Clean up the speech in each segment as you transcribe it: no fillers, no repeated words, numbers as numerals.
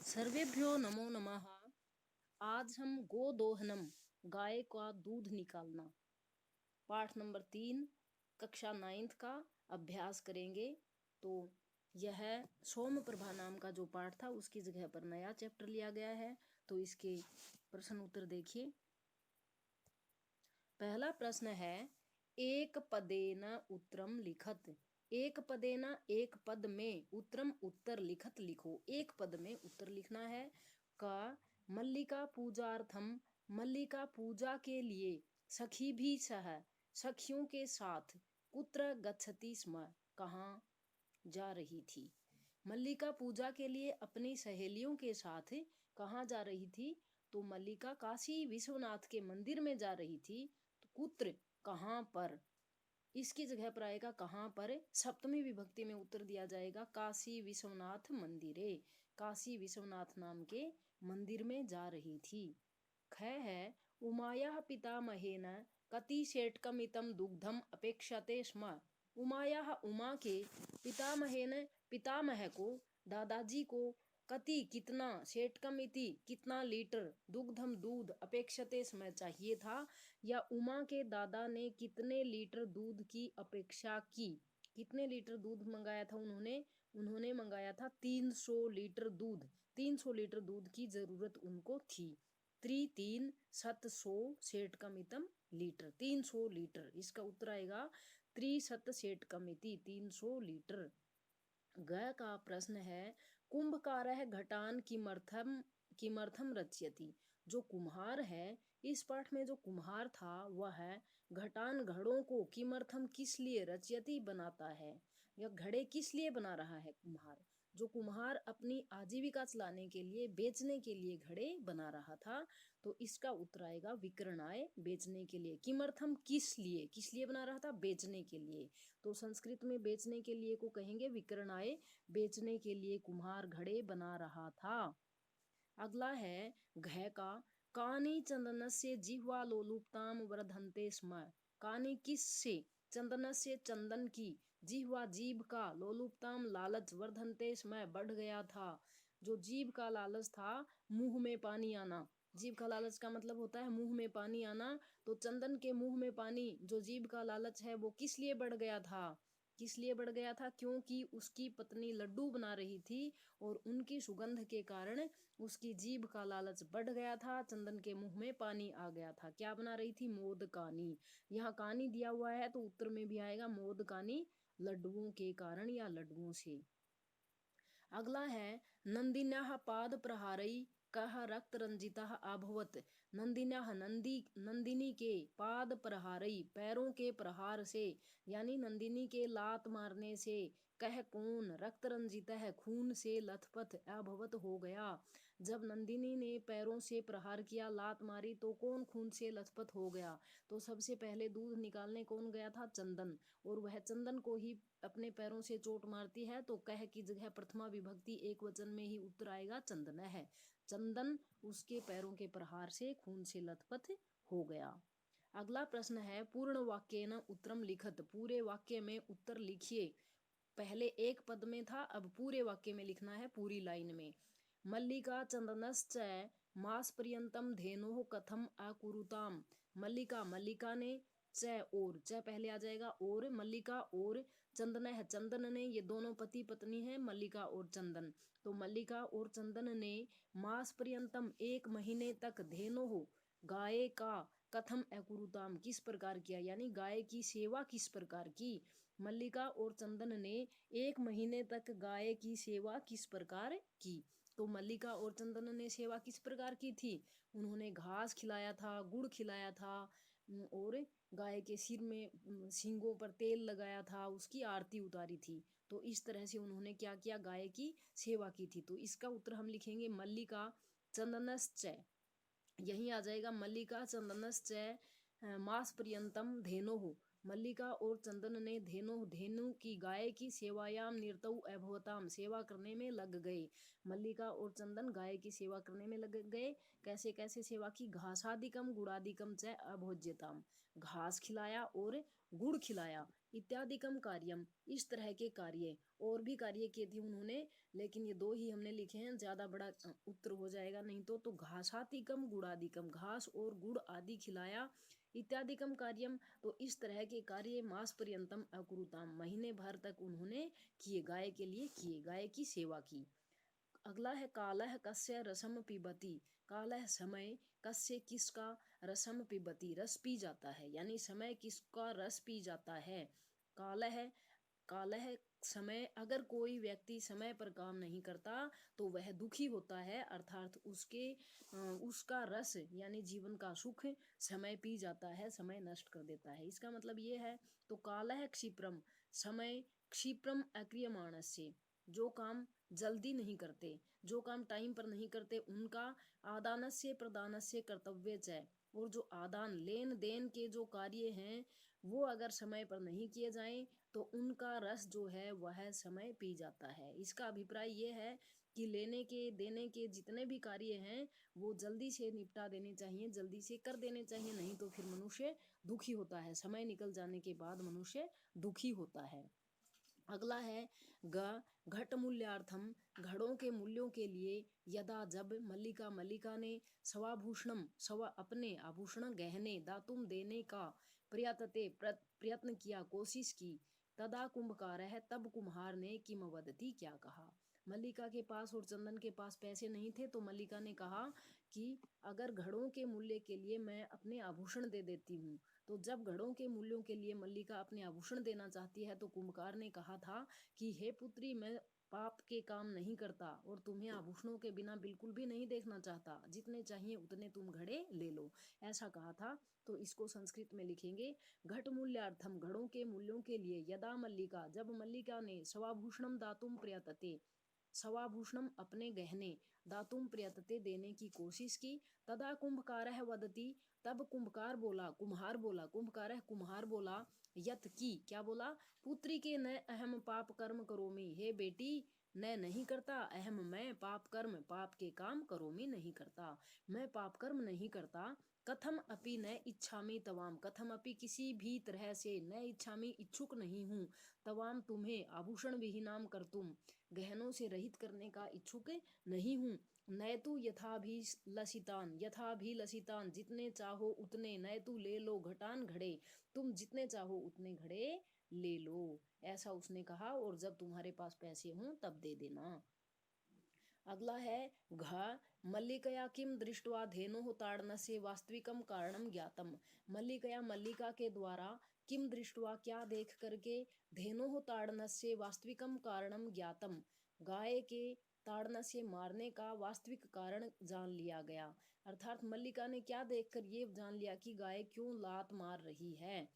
सर्वेभ्यो नमो नमः। आज हम गोदोहनम गाय का दूध निकालना पाठ नंबर 3 कक्षा 9th का अभ्यास करेंगे। तो यह सोम प्रभा नाम का जो पाठ था उसकी जगह पर नया चैप्टर लिया गया है। तो इसके प्रश्न उत्तर देखिए। पहला प्रश्न है एक पदेन उत्तरम लिखत। एक पदेन एक पद में उत्तरम उत्तर लिखत लिखो। एक पद में उत्तर लिखना है। का मल्लिका पूजार्थम मल्लिका पूजा के लिए सखी भी सह सखियों के साथ कुत्र गच्छति स्म कहाँ जा रही थी। मल्लिका पूजा के लिए अपनी सहेलियों के साथ कहाँ जा रही थी। तो मल्लिका काशी विश्वनाथ के मंदिर में जा रही थी। तो कुत्र कहाँ पर, इसकी जगह पर आएगा कहाँ पर। सप्तमी विभक्ति में उत्तर दिया जाएगा काशी विश्वनाथ मंदिरे। काशी विश्वनाथ नाम के मंदिर में जा रही थी। ख है उमाया पितामहेन कति शेटकमितम दुग्धम अपेक्षते स्म। उमाया उमा के पितामहेन पितामह को दादाजी को कति कितना शेटकम इति कितना लीटर दुग्धम दूध अपेक्षते समय चाहिए था, या उमा के दादा ने कितने लीटर दूध की अपेक्षा की। कितने लीटर दूध मंगाया था उन्होंने उन्होंने मंगाया था 300 लीटर दूध। 300 लीटर दूध की जरूरत उनको थी। त्रि 300 शेटकमितम लीटर 300 लीटर, इसका उत्तर आएगा 300 शेटकमिति 300 लीटर। ग का प्रश्न है कुंभकारः घटान किमर्थम रचयति। जो कुम्हार है, इस पाठ में जो कुम्हार था वह घटान घड़ों को किमर्थम किस लिए रचयति बनाता है, या घड़े किस लिए बना रहा है कुम्हार। जो कुम्हार अपनी आजीविका चलाने के लिए बेचने के लिए घड़े बना रहा था। तो इसका उत्तर आएगा विक्रणाय, बेचने के लिए। किमर्थम किस लिए बना रहा था, बेचने के लिए। तो संस्कृत में बेचने के लिए को कहेंगे विक्रणाय, बेचने के लिए कुम्हार घड़े बना रहा था। अगला है घ का कानी चंदन से जिह्वा लोलुपताम वर्धन्ते स्म। कानी किस से, चंदन से चंदन की, जिह्वा जीभ का, लोलुपताम लालच, वर्धन्ते स्म बढ़ गया था। जो जीभ का लालच था, मुंह में पानी आना। जीभ का लालच का मतलब होता है मुंह में पानी आना। तो चंदन के मुंह में पानी, जो जीभ का लालच है, वो किस लिए बढ़ गया था। किस लिए बढ़ गया था, क्योंकि उसकी पत्नी लड्डू बना रही थी और उनकी सुगंध के कारण उसकी जीभ का लालच बढ़ गया था। चंदन के मुंह में पानी आ गया था। क्या बना रही थी, मोद कानी। यहाँ कानी दिया हुआ है तो उत्तर में भी आएगा मोद कानी, लड्डुओं के कारण या लड्डुओं से। अगला है नंदिन्याः पाद प्रहारई कह रक्त रंजिता अभवत। नंदिन्याः नंदिनी के पाद प्रहारई पैरों के प्रहार से, यानी नंदिनी के लात मारने से, कह कौन रक्त रंजित है खून से लथपथ अभवत हो गया। जब नंदिनी ने पैरों से प्रहार किया, लात मारी, तो कौन खून से लथपथ हो गया। तो सबसे पहले दूध निकालने कौन गया था, चंदन। और वह चंदन को ही अपने पैरों से चोट मारती है। तो कह की जगह प्रथमा विभक्ति एक वचन में ही उत्तर आएगा चंदन है। चंदन उसके पैरों के प्रहार से खून से लथपथ हो गया। अगला प्रश्न है पूर्ण वाक्य न उत्तरम लिखत। पूरे वाक्य में उत्तर लिखिए। पहले एक पद में था, अब पूरे वाक्य में लिखना है, पूरी लाइन में। मल्लिका चंदनश्च मास पर्यंतम धेनो कथम अकुरुताम। मल्लिका ने, च और, च पहले आ जाएगा, और मल्लिका और चंदन है, चंदन ने, ये दोनों पति पत्नी है, मल्लिका और चंदन। तो मल्लिका और चंदन ने मास पर्यंतम एक महीने तक धेनो हो गाय का कथम अकुरुताम किस प्रकार किया, यानी गाय की सेवा किस प्रकार की। मल्लिका और चंदन ने एक महीने तक गाय की सेवा किस प्रकार की। तो मल्लिका और चंदन ने सेवा किस प्रकार की थी, उन्होंने घास खिलाया था, गुड़ खिलाया था, और गाय के सिर में सींगों पर तेल लगाया था, उसकी आरती उतारी थी। तो इस तरह से उन्होंने क्या किया, गाय की सेवा की थी। तो इसका उत्तर हम लिखेंगे मल्लिका चंदनश्च। यही आ जाएगा मल्लिका चंदनश्च मास पर्यंतम धेनो। मल्लिका और चंदन ने धेनु की, गाय की सेवायाम निरतौ अभवताम सेवा करने में लग गए। मल्लिका और चंदन गाय की सेवा करने में लग गए। कैसे कैसे सेवा की, घासादिकम गुड़ादिकम च अभोज्यताम, घास खिलाया और गुड़ खिलाया, इत्यादिकम कार्यम, इस तरह के कार्य। और भी कार्य किए थे उन्होंने, लेकिन ये दो ही हमने लिखे हैं, ज्यादा बड़ा उत्तर हो जाएगा नहीं तो घासातिकम गुड़ादिकम, घास और गुड़ आदि खिलाया। इत्यादिकम कार्यम, तो इस तरह के कार्य मास पर्यंतम अकुरुताम, महीने भर तक उन्होंने किए, गाय के लिए किए, गाय की सेवा की। अगला है कालह कस्य रसम पिबती, कालह समय, कस्य किसका, रसम पिबती रस पी जाता है, यानी समय किसका रस पी जाता है। कालह, कालह समय, अगर कोई व्यक्ति समय पर काम नहीं करता तो वह दुखी होता है, अर्थात उसका रस यानी जीवन का सुख समय पी जाता है, समय नष्ट कर देता है, इसका मतलब ये है। तो कालह क्षिप्रम, समय क्षिप्रम अक्रियमाणस्य, जो काम जल्दी नहीं करते, जो काम टाइम पर नहीं करते, उनका आदानस्य प्रदानस्य कर्तव्य च, और जो आदान लेन देन के जो कार्य हैं वो अगर समय पर नहीं किए जाएं तो उनका रस जो है वह समय पी जाता है। इसका अभिप्राय ये है कि लेने के देने के जितने भी कार्य हैं वो जल्दी से निपटा देने चाहिए, जल्दी से कर देने चाहिए, नहीं तो फिर मनुष्य दुखी होता है, समय निकल जाने के बाद मनुष्य दुखी होता है। अगला है घट मूल्यार्थम, घड़ों के मूल्यों के लिए, यदा जब, मल्लिका, मल्लिका ने, सवाभूषणम, सवा अपने आभूषण गहने, दातुम देने का, प्रयत्न किया, कोशिश की, तदा कुंभकार है, तब कुम्हार ने किम वदती क्या कहा। मल्लिका के पास और चंदन के पास पैसे नहीं थे तो मल्लिका ने कहा कि अगर घड़ों के मूल्य के लिए मैं अपने आभूषण दे देती हूँ, तो जब घड़ों के मूल्यों के लिए मल्लिका अपने आभूषण देना चाहती है तो कुंभकार ने कहा था कि हे पुत्री, मैं पाप के काम नहीं करता और तुम्हें आभूषणों के बिना बिल्कुल भी नहीं देखना चाहता, जितने चाहिए उतने तुम घड़े ले लो, ऐसा कहा था। तो इसको संस्कृत में लिखेंगे, घट मूल्यार्थम, घड़ों के मूल्यों के लिए, यदा मल्लिका, जब मल्लिका ने, सवाभूषणम दातुम प्रयतते, सवाभूषणम अपने गहने, दातुम प्रयतते देने की कोशिश की, तदा कुंभकारः वदति, तब कुंभकार बोला, कुम्हार बोला, कुंभकारः कुम्हार बोला, यत की, क्या बोला, पुत्री के न अहम पाप कर्म करोमि, हे बेटी मैं नहीं करता, अहम मैं, पाप कर्म पाप के काम, करोमि नहीं करता, मैं पाप कर्म नहीं करता, कथम अपि न इच्छामि तवाम, कथम अपि किसी भी तरह से, न इच्छामि इच्छुक नहीं हूँ, तवाम तुम्हें, आभूषण विहीनाम कर तुम, गहनों से रहित करने का इच्छुक नहीं हूँ, नैतु यथाभिलषितान, यथाभिलषितान जितने चाहो उतने, नैतु ले लो घटान घड़े, तुम जितने चाहो उतने घड़े ले लो, ऐसा उसने कहा, और जब तुम्हारे पास पैसे हों तब दे देना। अगला है घ मल्लिकया किम दृष्ट्वा धेनुः ताड़नस्य वास्तविकम कारणम ज्ञातम, मल्लिकया, मल्लिका के द्वारा, किम दृष्ट्वा, क्या देख करके, धेनुः ताड़नस्य वास्तविकम कारणम ज्ञातम, गाय के ताड़ना से मारने का वास्तविक कारण जान लिया गया, अर्थात मल्लिका ने क्या देखकर ये जान लिया कि गाय क्यों लात मार रही है।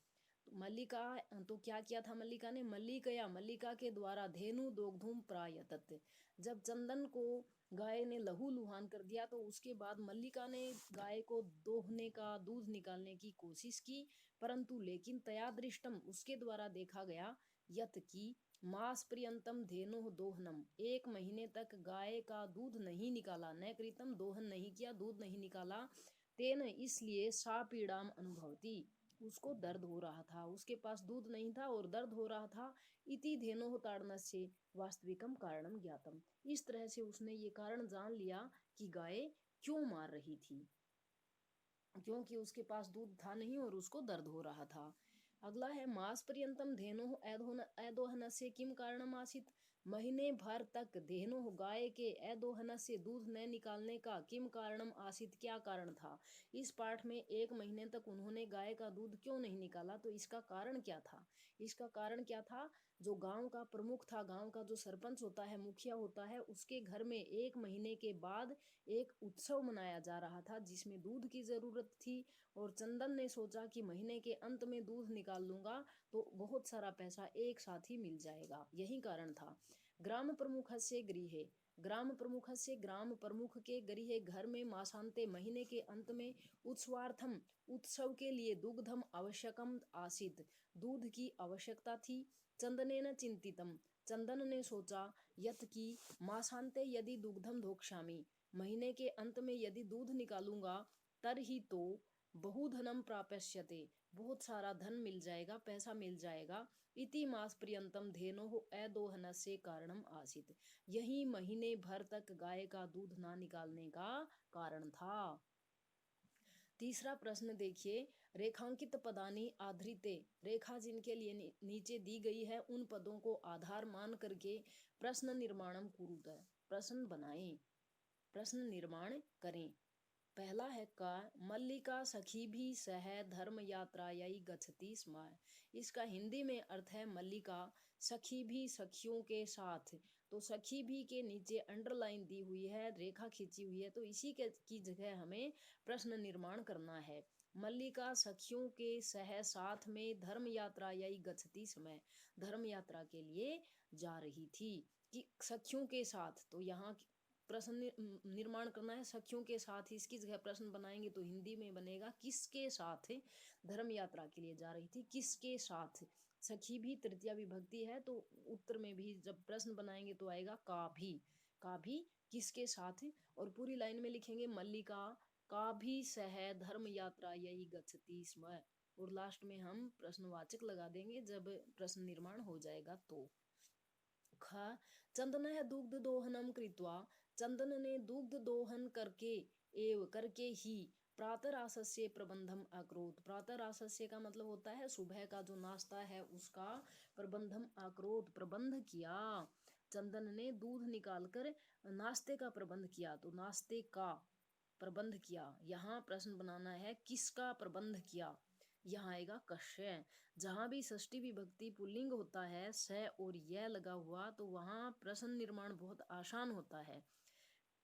तो मल्लिका, तो क्या किया था मल्लिका ने, मल्लिकया, मल्लिका के द्वारा, धेनु दोग्धुम प्रायतत, जब चंदन को गाय ने लहू लुहान कर दिया तो उसके बाद मल्लिका ने गाय को दोहने का, दूध निकालने की कोशिश की, परंतु लेकिन तया दृष्टम, उसके द्वारा देखा गया, यत की मास पर्यंतम धेनु दोहनम, 1 महीने तक गाय का दूध नहीं निकाला, न कृतम दोहन नहीं किया, दूध नहीं निकाला, तेन इसलिए सा पीड़ाम अनुभवती, उसको दर्द हो रहा था, उसके पास दूध नहीं था और दर्द हो रहा था, इति धेनो ताड़नस्य वास्तविकम कारणम ज्ञातम, इस तरह से उसने ये कारण जान लिया कि गाय क्यों मार रही थी, क्योंकि उसके पास दूध था नहीं और उसको दर्द हो रहा था। अगला है मास पर्यंतम धेनु अदोहन से किम कारणम आसित, महीने भर तक धेनु गाय के अदोहन से दूध न निकालने का किम कारणम आसित, क्या कारण था। इस पाठ में 1 महीने तक उन्होंने गाय का दूध क्यों नहीं निकाला, तो इसका कारण क्या था। इसका कारण क्या था, जो गांव का प्रमुख था, गांव का जो सरपंच होता है, मुखिया होता है, उसके घर में 1 महीने के बाद एक उत्सव मनाया जा रहा था जिसमें दूध की जरूरत थी, और चंदन ने सोचा कि महीने के अंत में दूध निकाल लूंगा तो बहुत सारा पैसा एक साथ ही मिल जाएगा, यही कारण था। ग्राम प्रमुख से गृहे, ग्राम प्रमुख से, ग्राम प्रमुख के गृह, घर में, मासांते महीने के अंत में, उत्सवार्थम उत्सव के लिए, दुग्धम आवश्यकम आसित दूध की आवश्यकता थी, चंदनेन चिंतितम चंदन ने सोचा, यत की मासांते यदि दुग्धम धोक्षामी, महीने के अंत में यदि दूध निकालूंगा, तर ही तो बहुधनम प्राप्स्यते, बहुत सारा धन मिल जाएगा, पैसा मिल जाएगा। इति मास पर्यंतम धेनोः अदोहनस्य कारणम आसीत्, यही महीने भर तक गाय का दूध ना निकालने का कारण था। तीसरा प्रश्न देखिए, रेखांकित पदानी आधृते, रेखा जिनके लिए नीचे दी गई है उन पदों को आधार मान करके प्रश्न निर्माणम कुरुत, प्रश्न बनाएं, प्रश्न निर्माण करें। पहला है का, मल्लिका सखी भी सह धर्म यात्रायाई गच्छति स्म। इसका हिंदी में अर्थ है मल्लिका सखी भी सखियों के साथ। तो सखी भी के नीचे अंडरलाइन दी हुई है, रेखा खींची हुई है, तो इसी के की जगह हमें प्रश्न निर्माण करना है। मल्लिका सखियों के सह साथ में धर्म यात्रा याई गच्छति समय, धर्म यात्रा के लिए जा रही थी। कि सखियों के साथ, तो यहाँ प्रश्न निर्माण करना है सखियों के साथ ही। इसकी जगह प्रश्न बनाएंगे तो हिंदी में बनेगा किसके साथ धर्म यात्रा के लिए जा रही थी, किसके साथ। सखी भी तृतीया विभक्ति है, तो उत्तर में भी जब प्रश्न बनाएंगे तो आएगा का भी किसके साथ। और पूरी लाइन में लिखेंगे मल्लिका का भी सह धर्म यात्रा यही गच्छति स्म, और लास्ट में हम प्रश्नवाचक लगा देंगे जब प्रश्न निर्माण हो जाएगा तो। ख, चंदन दुग्ध दोहनम कृत्वा, चंदन ने दुग्ध दोहन करके ही प्रातराशस्य प्रबंधम अकरोत। प्रातराशस्य का मतलब होता है सुबह का जो नाश्ता है उसका प्रबंधम अकरोत, प्रबंध किया। चंदन ने दूध निकालकर नाश्ते का प्रबंध किया, तो नाश्ते का प्रबंध किया। यहाँ प्रश्न बनाना है किसका प्रबंध किया, यहाँ आएगा कश्य। जहां भी षष्ठी विभक्ति पुल्लिंग होता है स और यह लगा हुआ, तो वहां प्रश्न निर्माण बहुत आसान होता है।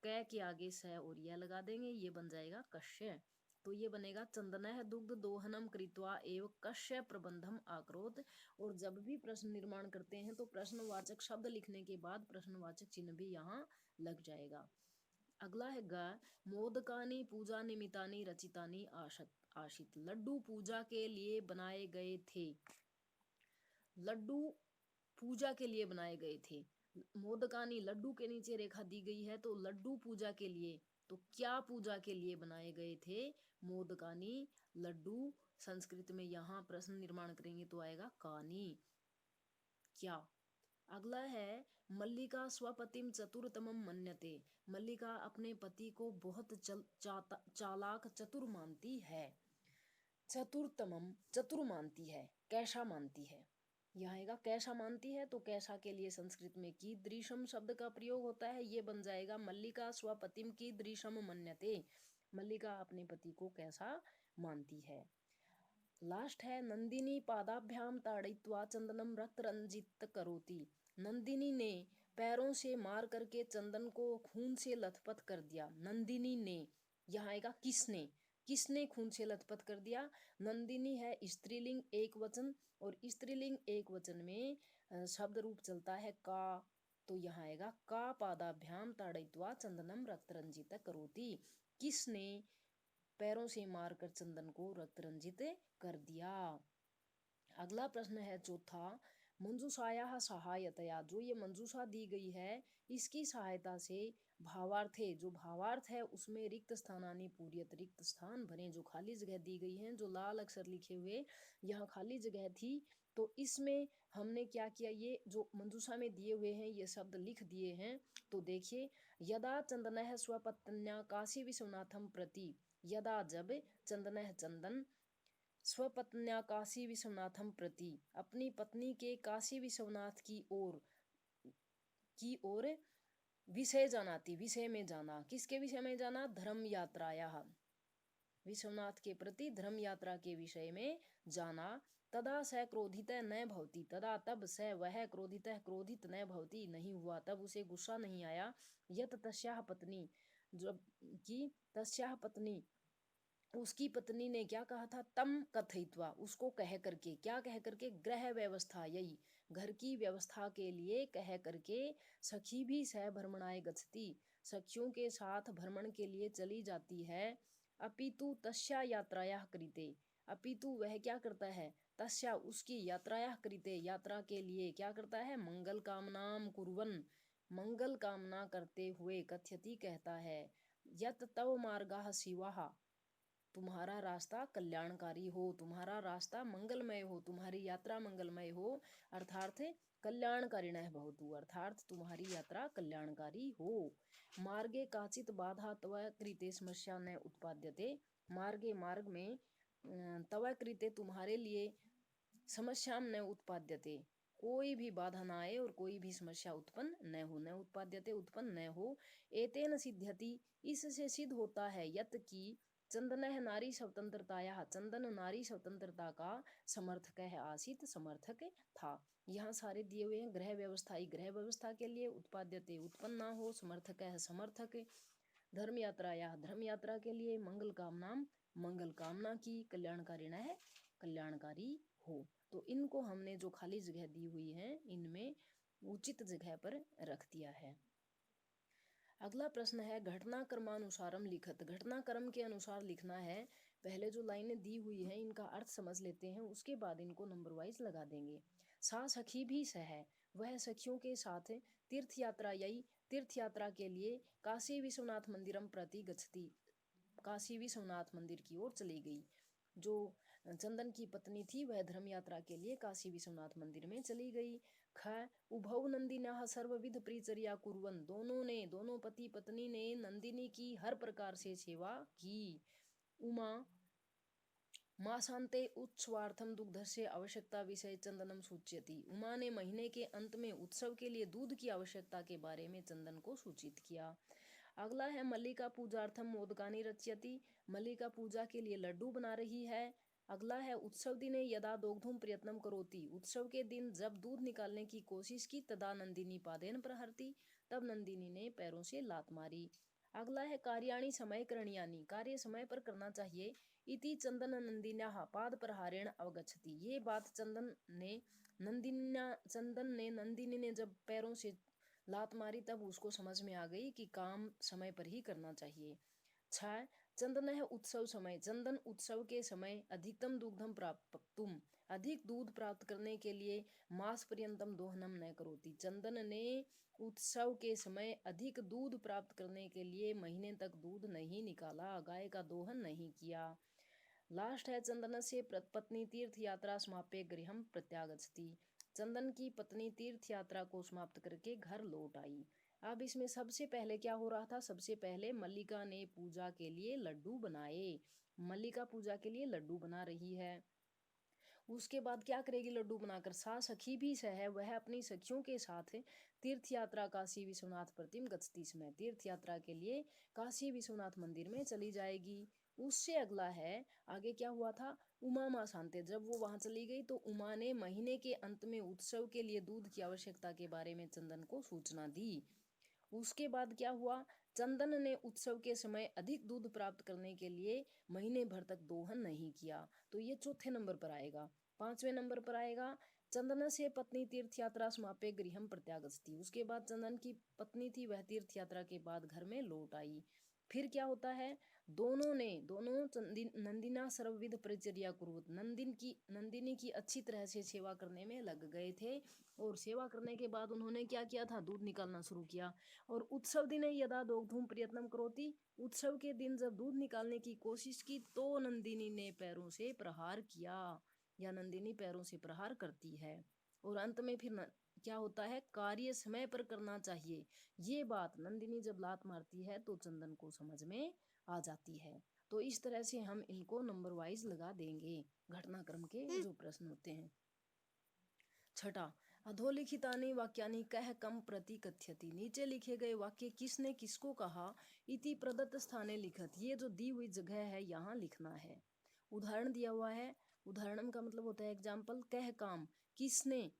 क के आगे स और यह लगा देंगे, ये बन जाएगा कश्य। तो ये बनेगा चंदनः दुग्ध दोहनम कृत्वा एवं कश्य प्रबंधम आक्रोत। और जब भी प्रश्न निर्माण करते हैं तो प्रश्नवाचक शब्द लिखने के बाद प्रश्नवाचक चिन्ह भी यहाँ लग जाएगा। अगला है ग, मोदकानी पूजा निमित्तानी रचितानी आशित, लड्डू पूजा के लिए बनाए गए थे, लड्डू पूजा के लिए बनाए गए थे। मोदकानी लड्डू के नीचे रेखा दी गई है, तो लड्डू पूजा के लिए, तो क्या पूजा के लिए बनाए गए थे मोदकानी लड्डू। संस्कृत में यहाँ प्रश्न निर्माण करेंगे तो आएगा कानी, क्या। अगला है मल्लिका स्वपतिम चतुरतमम मन्यते, मल्लिका अपने पति को बहुत चालाक चतुर मानती है। चतुरतमम चतुर मानती है, कैसा मानती है, यहाँ आएगा कैसा मानती है। तो कैसा के लिए संस्कृत में कीदृशम शब्द का प्रयोग होता है, ये बन जाएगा मल्लिका स्वपतिम कीदृशम मन्यते, मल्लिका अपने पति को कैसा मानती है। लास्ट है नंदिनी पादाभ्याम ताड़यित्वा चंदनम रक्त रंजित करोति, नंदिनी ने पैरों से मार करके चंदन को खून से लथपथ कर दिया। नंदिनी ने, यहाँ आएगा किसने, किसने खून से लथपथ कर दिया। नंदिनी है स्त्रीलिंग एक वचन, और स्त्रीलिंग एक वचन में शब्द रूप चलता है का, तो यहाँ आएगा का पादाभ्याम ताड़यित्वा चंदनम रक्त रंजित करोति, किसने पैरों से मारकर चंदन को रक्त रंजित कर दिया। अगला प्रश्न है चौथा, मंजूषाया सहायतया, जो ये मंजूषा दी गई है इसकी सहायता से भावार्थे, जो भावार्थ है उसमें रिक्त स्थानानि पूर्यत, रिक्त स्थान भरे, जो खाली जगह दी गई है, जो लाल अक्षर लिखे हुए यहाँ खाली जगह थी, तो इसमें हमने क्या किया, ये जो मंजूषा में दिए हुए हैं ये शब्द लिख दिए हैं। तो देखिए, यदा चंदन स्वपत्न्या काशी विश्वनाथम प्रति, यदा जब चंदन चंदन स्वपत्न्या काशी विश्वनाथम प्रति, अपनी पत्नी के काशी विश्वनाथ की ओर विषय जानाती, विषय में जाना, किसके विषय में जाना, धर्म यात्राया, विश्वनाथ के प्रति धर्म यात्रा के विषय में जाना। तदा स क्रोधित न भवती, तदा तब स वह क्रोधित क्रोधित न भवती नहीं हुआ, तब उसे गुस्सा नहीं आया। यत तस्याह पत्नी, जब की तस्याह पत्नी, उसकी पत्नी ने क्या कहा था, तम कथयित्वा, उसको कह करके, क्या कह करके, गृह व्यवस्था यही घर की व्यवस्था के लिए कह करके, सखी भी सह भ्रमणाय गच्छति, सखियों के साथ भ्रमण के लिए चली जाती है। अपितु तस्या यात्राया कृते, अपितु वह क्या करता है, तस्या उसकी यात्राया कृते, यात्रा के लिए क्या करता है, मंगल कामनाम कुर्वन्, मंगल कामना करते हुए, कथयति कहता है, यत तव मार्गाः शिवाः, तुम्हारा रास्ता कल्याणकारी हो, तुम्हारा रास्ता मंगलमय हो, तुम्हारी यात्रा मंगलमय हो, अर्थात कल्याणकारिणः भवतु, अर्थात तुम्हारी यात्रा कल्याणकारी हो। मार्गे काचित बाधा तव कृते समस्या न उत्पाद्यते, मार्गे मार्ग में तव कृते तुम्हारे लिए समस्या न उत्पाद्यते, कोई भी बाधा ना आए और कोई भी समस्या उत्पन्न न हो, न उत्पाद्यते उत्पन्न न हो। एतेन सिद्ध्यति, इससे सिद्ध होता है, यत की चंदन नारी स्वतंत्रताया, चंदन नारी स्वतंत्रता का समर्थक है, आसित समर्थक था। यहाँ सारे दिए हुए हैं। ग्रह व्यवस्था, ग्रह व्यवस्था के लिए, उत्पाद्यते उत्पन्न ना हो, समर्थक है समर्थक, धर्म यात्रा या धर्म यात्रा के लिए, मंगल कामना मंगल कामना की, कल्याणकारी न है कल्याणकारी हो। तो इनको हमने जो खाली जगह दी हुई है इनमें उचित जगह पर रख दिया है। अगला प्रश्न है घटनाक्रमानुसारम लिखत, घटनाक्रम के अनुसार लिखना है। पहले जो लाइनें दी हुई हैं इनका अर्थ समझ लेते हैं, उसके बाद इनको नंबर वाइज लगा देंगे। सा सखी भी सह, वह सखियों के साथ तीर्थ यात्रा यही तीर्थ यात्रा के लिए काशी विश्वनाथ मंदिरम प्रति गच्छति, काशी विश्वनाथ मंदिर की ओर चली गई। जो चंदन की पत्नी थी वह धर्म यात्रा के लिए काशी विश्वनाथ मंदिर में चली गई। ख उभौ नंदिना सर्वविध परिचर्या कुर्वन्, दोनों पति पत्नी ने नंदिनी की हर प्रकार से सेवा की। उमा मासान्ते उत्सवार्थम दुग्धस्य आवश्यकता विषय चंदनम सूच्यति, उमा ने महीने के अंत में उत्सव के लिए दूध की आवश्यकता के बारे में चंदन को सूचित किया। अगला है मल्लिका पूजार्थम मोदकानि रचयति, मल्लिका पूजा के लिए लड्डू बना रही है। अगला है उत्सव दिने यदा दोग्धुम प्रयत्नम करोति, उत्सव के दिन जब दूध निकालने की कोशिश की, तदा नंदिनी पादेन प्रहरति, तब नंदिनी ने पैरों से लात मारी। अगला है कार्याणि समय करणीयानि, कार्य समय पर करना चाहिए। इति चंदन नंदिन्याः पाद प्रहारेण अवगच्छति, ये बात चंदन ने नंदिनी ने जब पैरों से लात मारी तब उसको समझ में आ गई कि काम समय पर ही करना चाहिए। 6 चंदन है उत्सव समय, चंदन उत्सव के समय अधिकतम दुग्धम प्राप्तुम, अधिक दूध प्राप्त करने के लिए मास पर्यंतम दोहनम न करोति, चंदन ने उत्सव के समय अधिक दूध प्राप्त करने के लिए महीने तक दूध नहीं निकाला, गाय का दोहन नहीं किया। लास्ट है चंदन से पत्नी तीर्थ यात्रा समाप्य गृहम प्रत्यागच्छति, चंदन की पत्नी तीर्थ यात्रा को समाप्त करके घर लौट आई। अब इसमें सबसे पहले क्या हो रहा था, सबसे पहले मल्लिका ने पूजा के लिए लड्डू बनाए, मल्लिका पूजा के लिए लड्डू बना रही है। उसके बाद क्या करेगी लड्डू बनाकर, सा सखी भी सह, वह अपनी सखियों के साथ तीर्थ यात्रा काशी विश्वनाथ प्रतिम गच्छति समय, तीर्थ यात्रा के लिए काशी विश्वनाथ मंदिर में चली जाएगी। उससे अगला है आगे क्या हुआ था, उमा माँ शांते, जब वो वहां चली गई तो उमा ने महीने के अंत में उत्सव के लिए दूध की आवश्यकता के बारे में चंदन को सूचना दी। उसके बाद क्या हुआ, चंदन ने उत्सव के समय अधिक दूध प्राप्त करने के लिए महीने भर तक दोहन नहीं किया, तो ये चौथे नंबर पर आएगा। 5वें नंबर पर आएगा चंदन से पत्नी तीर्थ यात्रा समाप्य गृहम प्रत्यागच्छति, उसके बाद चंदन की पत्नी थी वह तीर्थ यात्रा के बाद घर में लौट आई। फिर क्या होता है, दोनों नंदिना सर्वविध परिचर्या कुर्वत, नंदिनी की अच्छी तरह से सेवा करने में लग गए थे, और सेवा करने के बाद उन्होंने क्या किया था, दूध निकालना शुरू किया। और उत्सव दिने यदा दोग्धुम प्रयत्नम करोति, उत्सव के दिन जब दूध निकालने की कोशिश की तो नंदिनी ने पैरों से प्रहार किया, या नंदिनी पैरों से प्रहार करती है। और अंत में फिर क्या होता है, कार्य समय पर करना चाहिए, ये बात नंदिनी जब लात मारती है तो चंदन को समझ में आ जाती है। तो इस तरह से हम इनको नंबर वाइज लगा देंगे, घटनाक्रम के जो प्रश्न होते हैं। 6 अधोलिखितानि वाक्यानि कह कम प्रति कथ्यति, नीचे लिखे गए वाक्य किसने किसको कहा, इति प्रदत्त स्थाने लिखत, ये जो दी हुई जगह है यहाँ लिखना है। उदाहरण दिया हुआ है, उदाहरण का मतलब होता है एग्जाम्पल, कह काम किसने,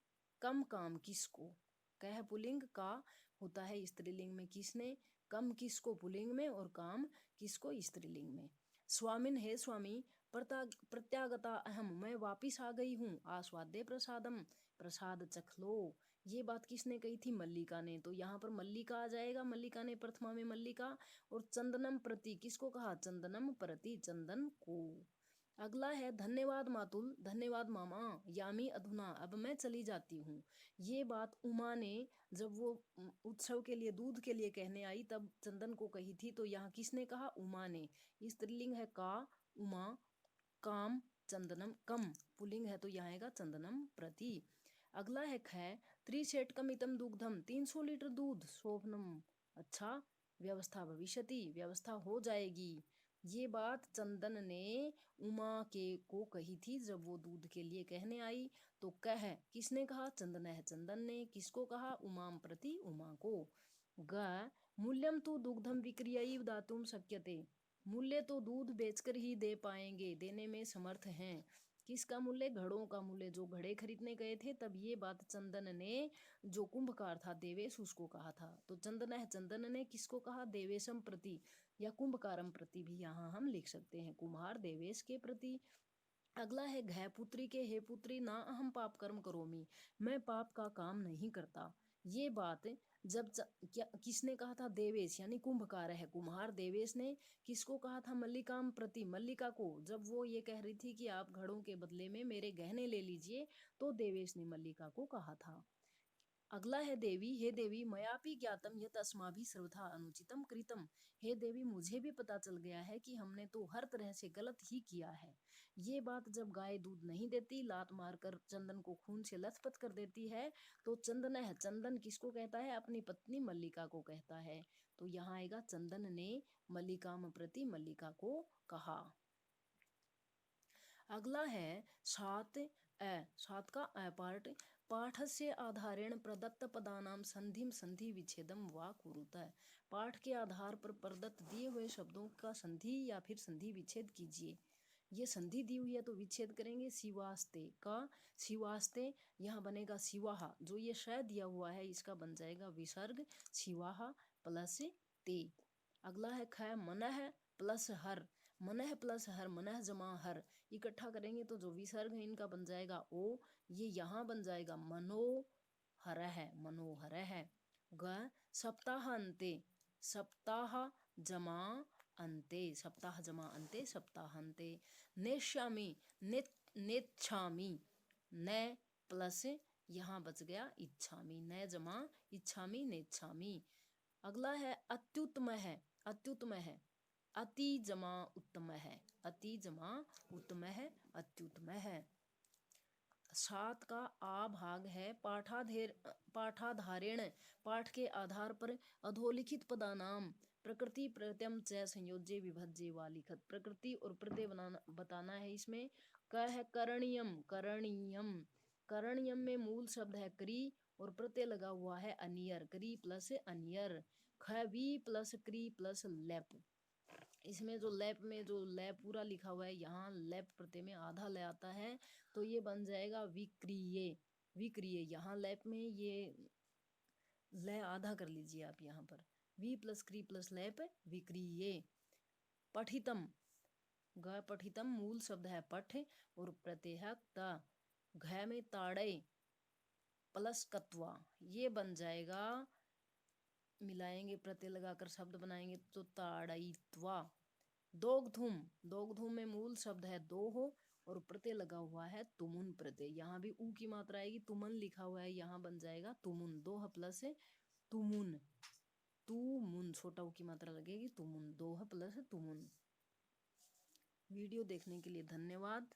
कम काम किसको, कह पुल्लिंग का होता है स्त्रीलिंग में किसने, कम किसको पुल्लिंग में, और काम किसको स्त्रीलिंग में। स्वामिन हे स्वामी, प्रत्यागता अहम, मैं वापिस आ गई हूँ, आस्वाद्य प्रसादम, प्रसाद चख लो, ये बात किसने कही थी, मल्लिका ने, तो यहाँ पर मल्लिका आ जाएगा, मल्लिका ने प्रथमा में मल्लिका। और चंदनम प्रति किसको कहा, चंदनम प्रति चंदन को। अगला है धन्यवाद मातुल, धन्यवाद मामा, यामी अधुना, अब मैं चली जाती हूँ। ये बात उमा ने जब वो उत्सव के लिए दूध के लिए कहने आई तब चंदन को कही थी। तो यहाँ किसने कहा? उमा ने। स्त्रीलिंग है का, उमा, काम, चंदनम, कम। पुल्लिंग है तो यहाँ आएगा चंदनम प्रति। अगला है ख, त्रिशेटकम इतम दुग्धम, 300 लीटर दूध, शोभनम, अच्छा, व्यवस्था भविष्यति, व्यवस्था हो जाएगी। ये बात चंदन ने उमा के को कही थी जब वो दूध के लिए कहने आई। तो कह किसने कहा? चंदन है, चंदन ने। किसको कहा? उमाम प्रति, उमा को। ग, मूल्यम तु दुग्धम विक्रियैव दातुम शक्यते, मूल्य तो दूध बेचकर ही दे पाएंगे, देने में समर्थ हैं। किसका मूल्य? घड़ों का मूल्य। जो घड़े खरीदने गए थे तब ये बात चंदन ने जो कुंभकार था देवेश उसको कहा था। तो चंदन है, चंदन ने किसको कहा? देवेशम प्रति या कुंभकारम प्रति भी यहाँ हम लिख सकते हैं, कुम्हार देवेश के प्रति। अगला है घ, पुत्री के, हे पुत्री ना अहम पाप कर्म करोमि, मैं पाप का काम नहीं करता। ये बात जब क्या किसने कहा था? देवेश यानी कुंभकार है, कुम्हार देवेश ने किसको कहा था? मल्लिकाम प्रति, मल्लिका को। जब वो ये कह रही थी कि आप घड़ों के बदले में मेरे गहने ले लीजिए, तो देवेश ने मल्लिका को कहा था। अगला है देवी, हे देवी मयापि ज्ञातम यत अस्माभि सर्वथा अनुचितम कृतम, हे देवी मुझे भी पता चल गया है कि हमने तो हर तरह से गलत ही किया है। ये बात जब गाय दूध नहीं देती, लात मारकर चंदन को खून से लथपथ कर देती है, तो चंदन है, चंदन किसको कहता है? अपनी पत्नी मल्लिका को कहता है। तो यहाँ आएगा चंदन ने मल्लिकाम प्रति मल्लिका को कहा। अगला है सात सात का पार्ट, पाठस्य आधारेण प्रदत्त पदानाम संधिम संधि विच्छेदम वा कुरुत। पाठ के आधार पर प्रदत्त दिए हुए शब्दों का संधि या फिर संधि विच्छेद कीजिए। ये संधि दी हुई है तो विच्छेद करेंगे। शिवास्ते का शिवास्ते यहाँ बनेगा शिवाहा, जो ये श दिया हुआ है इसका बन जाएगा विसर्ग, शिवाहा प्लस ते। अगला है ख, मनः प्लस हर, मनः प्लस हर, मनः जमा हर, इकट्ठा करेंगे तो जो विसर्ग है इनका बन जाएगा ओ, ये यहाँ बन जाएगा मनोहर है, मनोहर है। ग, सप्ताह अंते, सप्ताह जमा अंते, सप्ताह जमा अंते, सप्ताह अंते। नेष्यामि, नेच्छामि, ने प्लस यहाँ बच गया इच्छामि, ने जमा इच्छामि, नेच्छामि। अगला है अत्युत्तम है, अत्युत्तम है, अति जमा उत्तम है, अति जमा उत्तम है, अत्युत्तम है। सात का आ भाग है, पाठाधारेण, पाठ के आधार पर अधोलिखित पदानाम प्रकृति प्रत्यम च संयोज्य विभज्य वा लिखत, प्रकृति और प्रत्यय बताना है इसमें। क है करणीयम, करणीयम, करणीयम में मूल शब्द है क्री और प्रत्यय लगा हुआ है अनियर, क्री प्लस अनियर। ख, वी प्लस क्री प्लस लेप, इसमें जो लैप में जो लैप पूरा लिखा हुआ है यहाँ लैप प्रत्यय में आधा ले आता है, तो ये बन जाएगा विक्रिय, विक्रिय। यहाँ लैप में ये लय आधा कर लीजिए आप यहाँ पर, वी प्लस क्री प्लस लैप विक्रिय। पठितम, ग पठितम मूल शब्द है पठ और प्रत्यय ता, घ में ताड़े प्लस कत्वा, ये बन जाएगा, मिलाएंगे प्रत्यय लगाकर शब्द बनाएंगे तो ताड़यित्वा। दोगधूम, दोगधूम में मूल शब्द है दो हो और प्रत्यय लगा हुआ है तुमुन प्रत्यय, यहाँ भी ऊ की मात्रा आएगी, तुमन लिखा हुआ है यहाँ बन जाएगा तुमुन, दो प्लस तुमुन, तुमुन छोटा ऊ की मात्रा लगेगी तुमुन, दो प्लस तुमुन। वीडियो देखने के लिए धन्यवाद।